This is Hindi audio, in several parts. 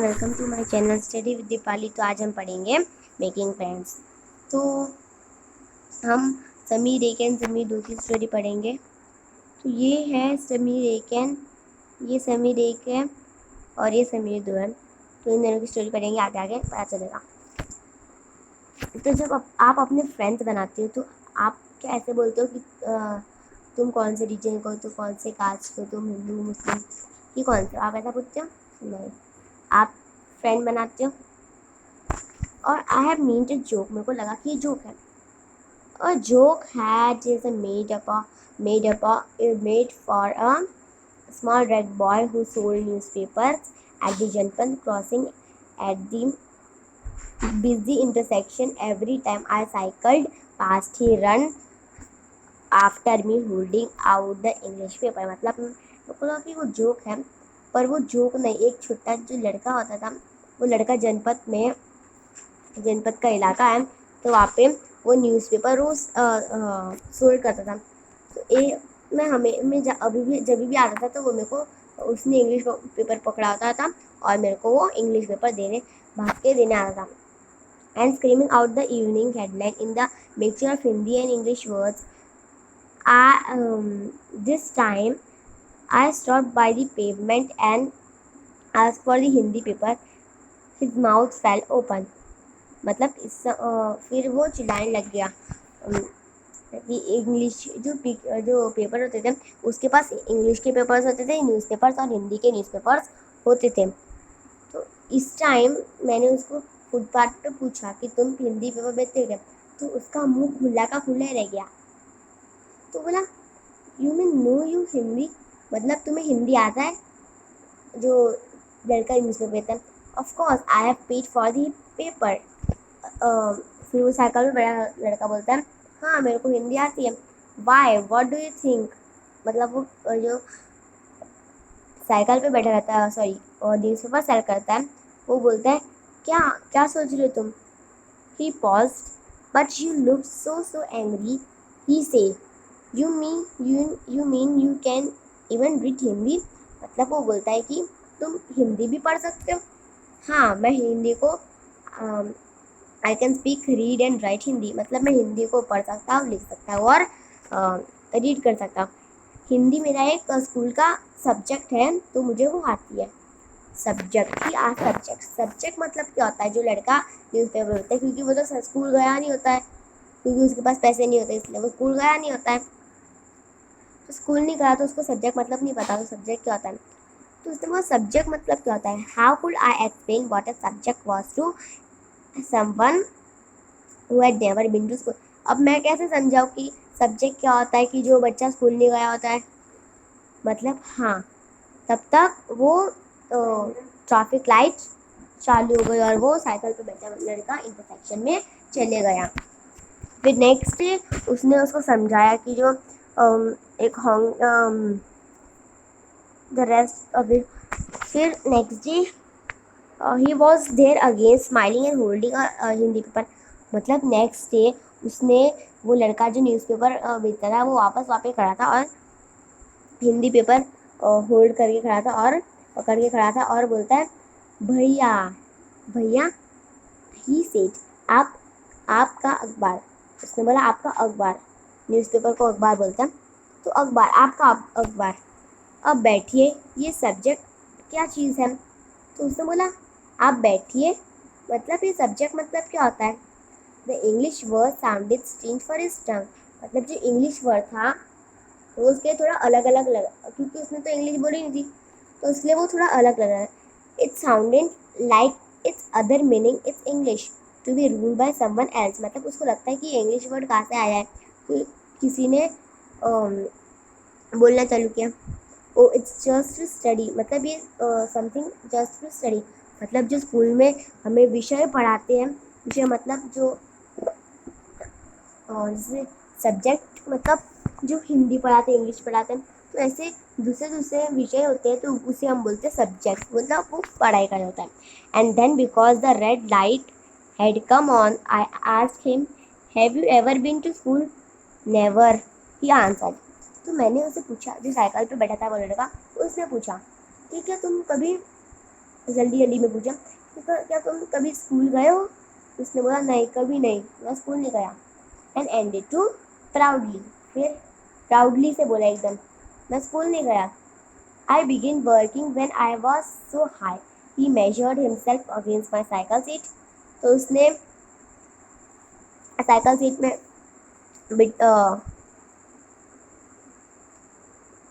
Welcome to my channel study with Deepali. तो आज हम पढ़ेंगे मेकिंग फ्रेंड्स। तो हम समीर एक एंड समीर दो की स्टोरी पढ़ेंगे। तो ये है समीर एक एंड, ये समीर एक है और ये समीर दो है। तो इन दोनों की स्टोरी पढ़ेंगे, आगे आगे पता चलेगा। तो जब आप अपने फ्रेंड्स बनाते हो तो आप क्या ऐसे बोलते हो कि तुम कौन से रीजन को, तुम कौन से कास्ट को, तुम हिंदू मुस्लिम कि कौन से, आप ऐसा पूछते हो? नहीं, आप फ्रेंड बनाते हो। और I have meant a joke, मेरे को लगा कि ये जोक है। A joke had is made for a small red boy who sold newspapers at the Janpan crossing at the busy intersection. Every time I cycled past he run after me holding out the English paper। मतलब मेरे को लगा कि वो जोक है, पर वो जोक नहीं। एक छोटा जो लड़का होता था, वो लड़का जनपद का इलाका है, तो वहाँ पे वो न्यूज़पेपर रोज सोल्ड करता था। तो जब भी आता था तो वो मेरे को उसने इंग्लिश पेपर पकड़ा होता था और मेरे को वो इंग्लिश पेपर भाग के देने आता था। And screaming out the evening headline in the mixture of Hindi and English words. This time I stopped by the pavement and asked for the Hindi paper. His mouth fell open। मतलब फिर वो चिल्लाने लग गया कि इंग्लिश जो पेपर होते थे, उसके पास इंग्लिश के पेपर्स होते थे, न्यूज़पेपर्स, और हिंदी के न्यूज़पेपर्स होते थे। तो इस टाइम मैंने उसको फुटपाथ पे पूछा कि तुम हिंदी पेपर बेचते क्या? तो उसका मुंह खुला का खुला रह गया। तो बोला, you mean know you Hindi, मतलब तुम्हें हिंदी आता है? जो लड़का न्यूज़पेपर बेचता है, of course I have paid for the paper. फिर वो साइकिल में बड़ा लड़का बोलता है, हाँ मेरे को हिंदी आती है। Why, what do you think? मतलब वो जो साइकिल पे बैठा रहता है, सॉरी न्यूज़पेपर सेल करता है, वो बोलता है, क्या क्या सोच रहे हो तुम? ही paused, but you looked so angry. He said, you mean you can even read Hindi? मतलब वो बोलता है कि तुम हिंदी भी पढ़ सकते हो? हाँ, मैं हिंदी को I can speak, read and right Hindi, मतलब मैं हिंदी को पढ़ सकता हूँ, लिख सकता हूँ और रीड कर सकता हूँ। हिंदी मेरा एक स्कूल का सब्जेक्ट है, तो मुझे वो आती है। सब्जेक्ट मतलब क्या होता है? जो लड़का न्यूज़पेपर होता है, क्योंकि वो तो स्कूल गया नहीं होता है, क्योंकि उसके पास पैसे नहीं होते, इसलिए वो स्कूल गया नहीं होता है। तो स्कूल नहीं गया तो उसको सब्जेक्ट मतलब नहीं पता, तो सब्जेक्ट क्या होता है? तो उसने बोला सब्जेक्ट मतलब क्या होता है? How could I explain what a subject was to someone who had never been to school. अब मैं कैसे समझाऊँ कि सब्जेक्ट क्या होता है कि जो बच्चा स्कूल नहीं गया होता है? मतलब हाँ, तब तक वो ट्रैफिक लाइट चालू हो गई और वो साइकिल पे बैठा लड़का इंटरसेक्शन में चले गया। फिर नेक्स्ट डे उसने उसको समझाया कि जो एक द रेस्ट ऑफ इट। फिर next day he was there again smiling and holding Hindi paper. मतलब नेक्स्ट डे उसने, वो लड़का जो न्यूज़पेपर बेचता था, वो वापस वहाँ पे खड़ा था और हिंदी पेपर होल्ड करके खड़ा था और पकड़ के खड़ा था और बोलता है, भैया भैया, ही सेड, आपका अखबार। उसने बोला आपका अखबार, न्यूज़पेपर को अखबार बोलता है, तो अखबार, आपका अखबार। अब बैठिए, ये सब्जेक्ट क्या चीज़ है? तो उसने बोला आप बैठिए, मतलब ये सब्जेक्ट मतलब क्या होता है? The English word sounded strange for his टंग। मतलब जो इंग्लिश वर्ड था वो उसके थोड़ा अलग अलग लगा, क्योंकि उसने तो इंग्लिश बोली नहीं थी, तो इसलिए वो थोड़ा अलग लगा। It sounded like it's other meaning it's English to be ruled by someone else. मतलब उसको लगता है कि इंग्लिश वर्ड कहाँ से आया है, कि किसी ने बोलना चालू किया। Oh it's just to study, मतलब ये समथिंग जस्ट टू स्टडी, मतलब जो स्कूल में हमें विषय पढ़ाते हैं, विषय मतलब जो जैसे सब्जेक्ट, मतलब जो हिंदी पढ़ाते हैं, इंग्लिश पढ़ाते हैं, तो ऐसे दूसरे विषय होते हैं, तो उसे हम बोलते हैं सब्जेक्ट, मतलब वो पढ़ाई का होता है। And then because the red light had come on I asked him, have you ever been to school? Never, he answered. तो मैंने उसे पूछा, जो साइकिल पे बैठा था वो लड़का, उसने पूछा कि क्या तुम कभी जल्दी जल्दी में पूछा क्या तुम कभी स्कूल गए हो? उसने बोला नहीं, कभी नहीं, मैं स्कूल नहीं गया। एंड एंडेड टू प्राउडली, फिर प्राउडली से बोला एकदम, मैं स्कूल नहीं गया। I begin working when I was so high, he measured himself against my cycle seat. तो उसने साइकिल सीट में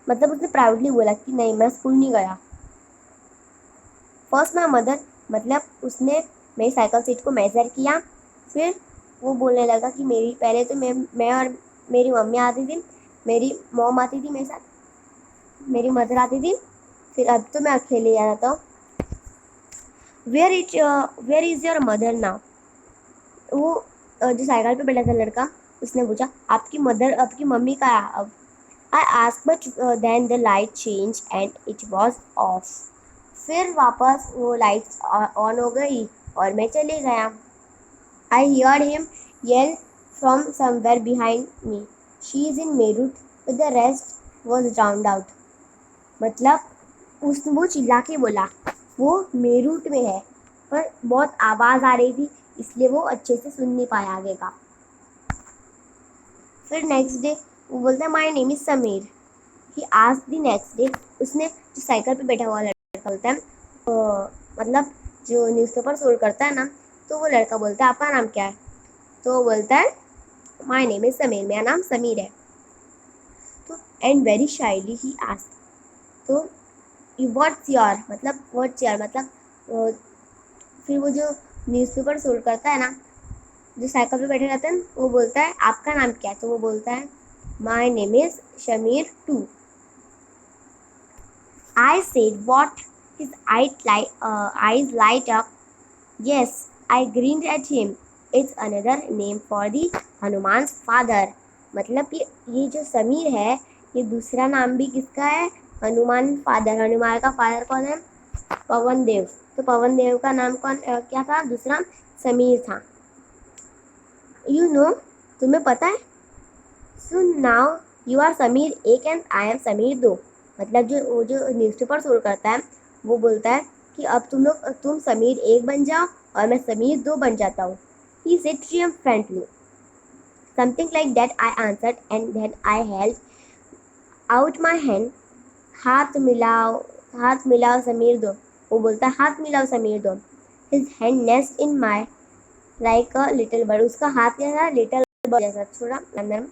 मतलब उसने प्राउडली बोला कि नहीं, मैं स्कूल नहीं गया। फर्स्ट माई मदर, मतलब उसने मेरी साइकिल सीट को मेज़र किया। फिर वो बोलने लगा कि मेरी पहले तो मैं और मेरी मम्मी आती थी, मेरी मॉम आती थी मेरे साथ, मेरी मदर आती थी, फिर अब तो मैं अकेले आ जाता हूँ। Where is your mother now? वो जो साइकिल पे बैठा था लड़का, उसने पूछा आपकी मम्मी कहाँ है अब? I ask but then the light change and it was off. फिर वापस वो लाइट्स ऑन हो गई और मैं चले गया। I heard him yell from somewhere behind me, she is in Meerut but the rest was drowned out. मतलब वो चिल्ला के बोला वो मेरठ में है, पर बहुत आवाज़ आ रही थी इसलिए वो अच्छे से सुन नहीं पाया आगे का। फिर नेक्स्ट डे वो बोलता है my name is Sameer. He asked the next day, उसने जो साइकिल पे बैठा हुआ लड़का बोलता है मतलब जो न्यूज़पेपर सोल्ड करता है ना, तो वो लड़का बोलता है आपका नाम क्या है? तो वो बोलता है माई नेम इज़ समीर, मेरा नाम समीर है। तो एंड वेरी शाइली ही आस्क्ड, तो व्हाट्स योर मतलब फिर वो जो न्यूज़पेपर सोल्ड करता है ना, जो साइकिल पे बैठे रहते हैं, वो बोलता है आपका नाम क्या है? तो वो बोलता है my name is Shamir too. I said, what? His eyes light up. Yes, I grinned at him. It's another name for the Hanuman's father. मतलब ये जो समीर है, ये दूसरा नाम भी किसका है? हनुमान फादर। हनुमान का फादर कौन है? पवन देव। तो पवन देव का नाम क्या था दूसरा? समीर था। You know, तुम्हें पता है? So now you are Sameer एक एंड I am समीर दो। मतलब वो जो न्यूज़पेपर सोल्ड करता है, वो बोलता है कि अब तुम समीर एक बन जाओ और मैं समीर दो बन जाता हूँ। He said triumphantly. Something like that I answered and then I held out my hand. हाथ मिलाओ समीर दो। वो बोलता है हाथ मिलाओ समीर दो। His hand nest in my like a little bird. उसका हाथ कैसा? लिटिल बर्ड जैसा, थोड़ा अंदर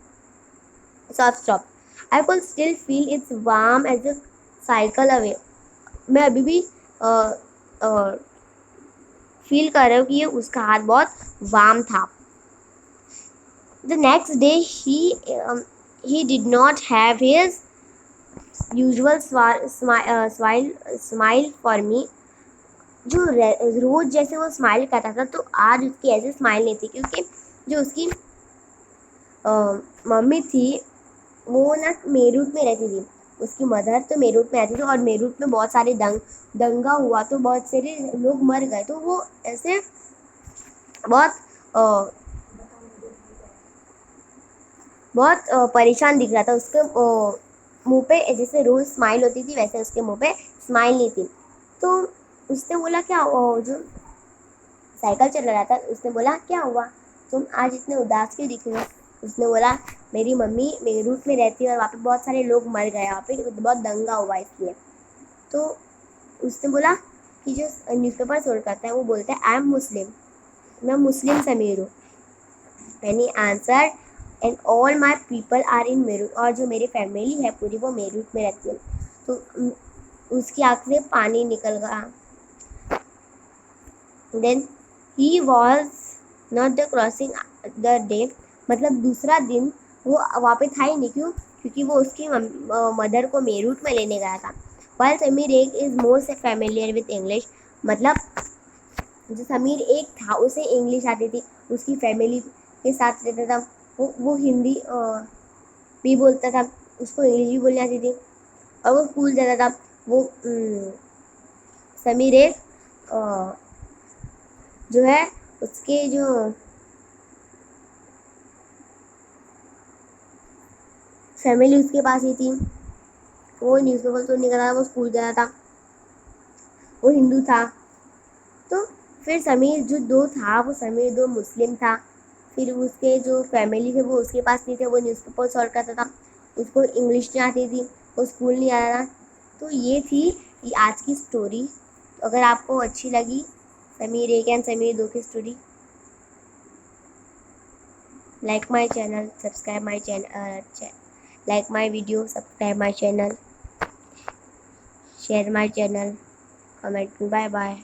soft. I could still feel its warm as a cycle away. मैं अभी भी फील कर रहा हूँ कि ये उसका हाथ बहुत वार्म था। The next day he did not have his usual smile for me. जो रोज जैसे वो स्माइल करता था, तो आज उसकी ऐसे स्माइल नहीं थी, क्योंकि जो उसकी मम्मी थी वो ना मेरठ में रहती थी। उसकी मदर तो मेरठ में रहती थी और मेरठ में बहुत सारे दंगा हुआ, तो बहुत सारे लोग मर गए, तो वो ऐसे बहुत परेशान दिख रहा था। उसके मुंह पे जैसे रोज स्माइल होती थी, वैसे उसके मुंह पे स्माइल नहीं थी। तो उसने बोला क्या जो साइकिल चला रहा था, उसने बोला क्या हुआ, तुम आज इतने उदास क्यों दिख रहे हो? उसने बोला मेरी मम्मी मेरठ में रहती है और वहाँ पे बहुत सारे लोग मर गए, वहाँ पे बहुत दंगा हुआ इसलिए। तो उसने बोला कि जो न्यूज़पेपर सोल्ड करता है वो बोलता है आई एम मुस्लिम, मैं मुस्लिम समीर हूँ। मैंने answer and all my people are in Meerut, और जो मेरी फैमिली है पूरी वो मेरठ में रहती है। तो उसकी आँख से पानी निकल गया। Then he was not the crossing the day, मतलब दूसरा दिन वो वहाँ पे था ही नहीं। क्यों? क्योंकि वो उसकी मदर को मेरठ में लेने गया था। वाइल समीर एक इज़ मोर से फेमिलियर विथ इंग्लिश, मतलब जो समीर एक था उसे इंग्लिश आती थी, उसकी फैमिली के साथ रहता था, वो हिंदी भी बोलता था, उसको इंग्लिश भी बोलनी आती थी, और वो स्कूल जाता था। वो समीर एक जो है उसके जो फैमिली उसके पास ही थी, वो न्यूज़पेपर तो नहीं कर रहा था, वो स्कूल जा रहा था। वो हिंदू था। तो फिर समीर जो दो था, वो समीर दो मुस्लिम था। फिर उसके जो फैमिली थे वो उसके पास नहीं थे, वो न्यूज़पेपर सॉल्व करता था, उसको इंग्लिश नहीं आती थी, वो स्कूल नहीं आया था। तो ये थी ये आज की स्टोरी। तो अगर आपको अच्छी लगी समीर एक एंड समीर दो की story, like my channel, subscribe my channel, like my video, subscribe my channel, share my channel, comment. Bye bye.